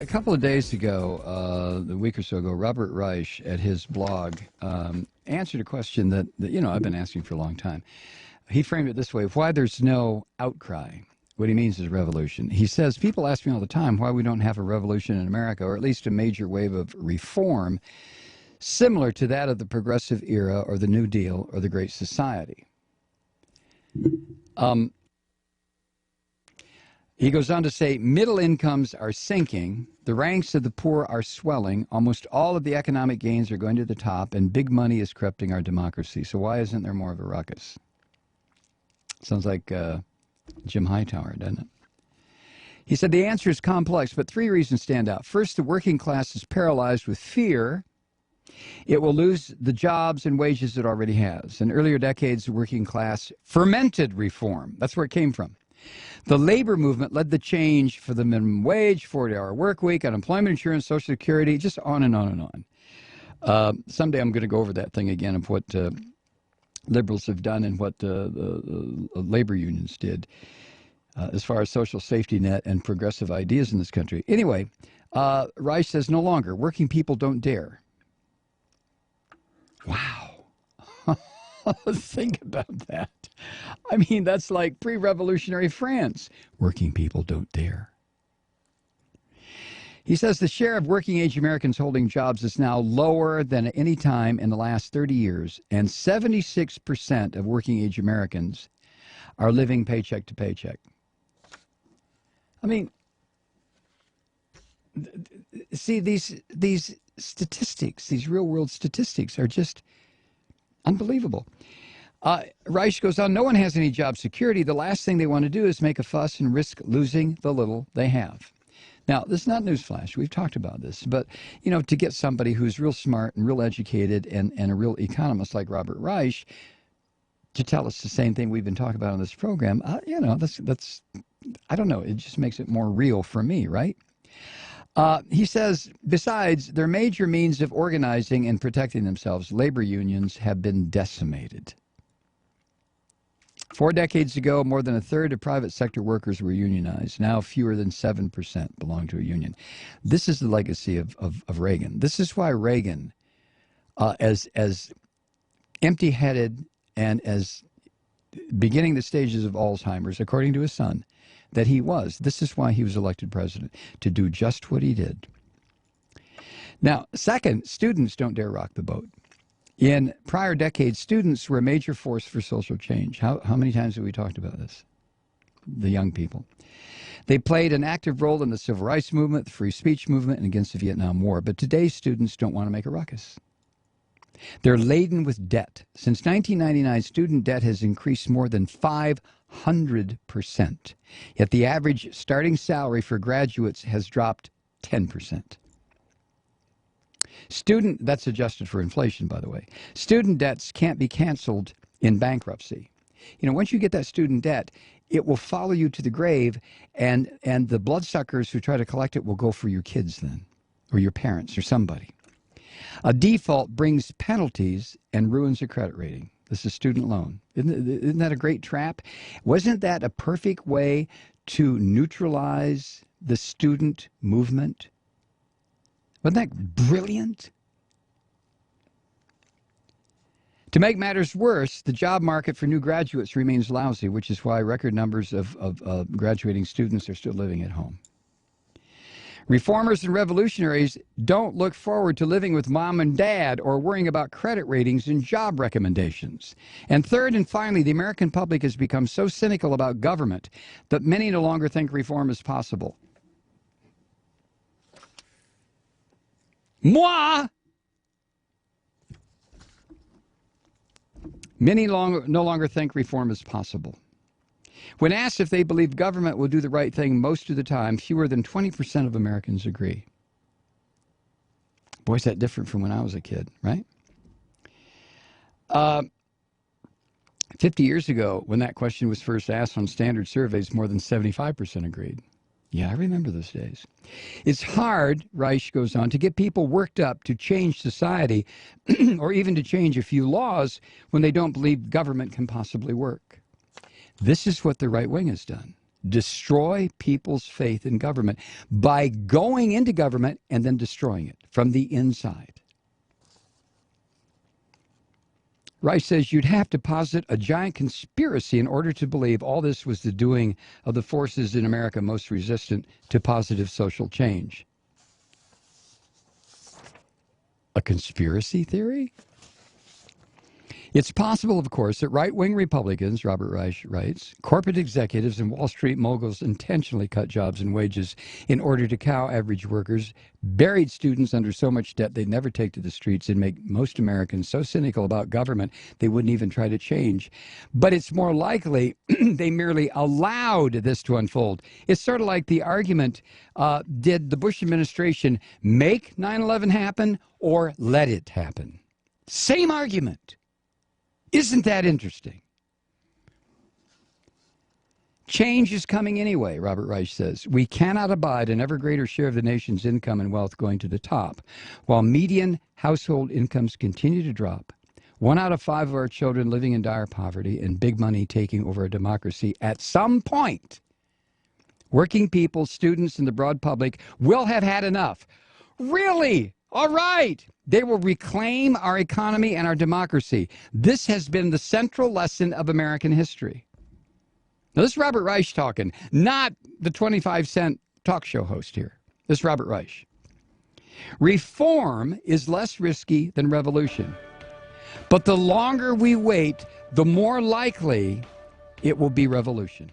A couple of days ago, a week or so ago, Robert Reich at his blog answered a question that I've been asking for a long time. He framed it this way: why there's no outcry. What he means is revolution. He says, people ask me all the time why we don't have a revolution in America, or at least a major wave of reform similar to that of the Progressive Era or the New Deal or the Great Society. He goes on to say, middle incomes are sinking, the ranks of the poor are swelling, almost all of the economic gains are going to the top, and big money is corrupting our democracy. So why isn't there more of a ruckus? Sounds like Jim Hightower, doesn't it? He said the answer is complex, but three reasons stand out. First, the working class is paralyzed with fear. It will lose the jobs and wages it already has. In earlier decades, the working class fermented reform. That's where it came from. The labor movement led the change for the minimum wage, 40-hour work week, unemployment insurance, Social Security, just on and on and on. Someday I'm going to go over that thing again of what liberals have done and what the labor unions did as far as social safety net and progressive ideas in this country. Anyway, Reich says no longer. Working people don't dare. Wow. Think about that. I mean, that's like pre-revolutionary France. Working people don't dare. He says the share of working-age Americans holding jobs is now lower than at any time in the last 30 years, and 76% of working-age Americans are living paycheck to paycheck. I mean, see, these statistics, these real-world statistics are just unbelievable. Reich goes on, no one has any job security. The last thing they want to do is make a fuss and risk losing the little they have. Now, this is not newsflash. We've talked about this. But, to get somebody who's real smart and real educated and a real economist like Robert Reich to tell us the same thing we've been talking about on this program, that's I don't know. It just makes it more real for me, right? He says, besides, their major means of organizing and protecting themselves, labor unions, have been decimated. 4 decades ago, more than a third of private sector workers were unionized. Now, fewer than 7% belong to a union. This is the legacy of Reagan. This is why Reagan, as empty-headed and as beginning the stages of Alzheimer's, according to his son, that he was. This is why he was elected president, to do just what he did. Now, second, students don't dare rock the boat. In prior decades, students were a major force for social change. How many times have we talked about this? The young people. They played an active role in the civil rights movement, the free speech movement, and against the Vietnam War. But today's students don't want to make a ruckus. They're laden with debt. Since 1999, student debt has increased more than 500%. Yet the average starting salary for graduates has dropped 10%. That's adjusted for inflation, by the way. Student debts can't be canceled in bankruptcy. Once you get that student debt, it will follow you to the grave, and the bloodsuckers who try to collect it will go for your kids then, or your parents, or somebody. A default brings penalties and ruins your credit rating. This is student loan. Isn't that a great trap? Wasn't that a perfect way to neutralize the student movement? Wasn't that brilliant? To make matters worse, the job market for new graduates remains lousy, which is why record numbers of graduating students are still living at home. Reformers and revolutionaries don't look forward to living with mom and dad or worrying about credit ratings and job recommendations. And third and finally, the American public has become so cynical about government that many no longer think reform is possible. Moi! Many no longer think reform is possible. When asked if they believe government will do the right thing most of the time, fewer than 20% of Americans agree. Boy, is that different from when I was a kid, right? 50 years ago, when that question was first asked on standard surveys, more than 75% agreed. Yeah, I remember those days. It's hard, Reich goes on, to get people worked up to change society or even to change a few laws when they don't believe government can possibly work. This is what the right wing has done. destroy people's faith in government by going into government and then destroying it from the inside. Reich says you'd have to posit a giant conspiracy in order to believe all this was the doing of the forces in America most resistant to positive social change. A conspiracy theory? It's possible, of course, that right-wing Republicans, Robert Reich writes, corporate executives and Wall Street moguls intentionally cut jobs and wages in order to cow average workers, buried students under so much debt they'd never take to the streets, and make most Americans so cynical about government they wouldn't even try to change. But it's more likely they merely allowed this to unfold. It's sort of like the argument, did the Bush administration make 9/11 happen or let it happen? Same argument. Isn't that interesting? Change is coming anyway, Robert Reich says. We cannot abide an ever greater share of the nation's income and wealth going to the top, while median household incomes continue to drop. 1 out of 5 of our children living in dire poverty and big money taking over a democracy. At some point, working people, students, and the broad public will have had enough. Really? All right. They will reclaim our economy and our democracy. This has been the central lesson of American history. Now, this is Robert Reich talking, not the 25-cent talk show host here. This is Robert Reich. Reform is less risky than revolution. But the longer we wait, the more likely it will be revolution.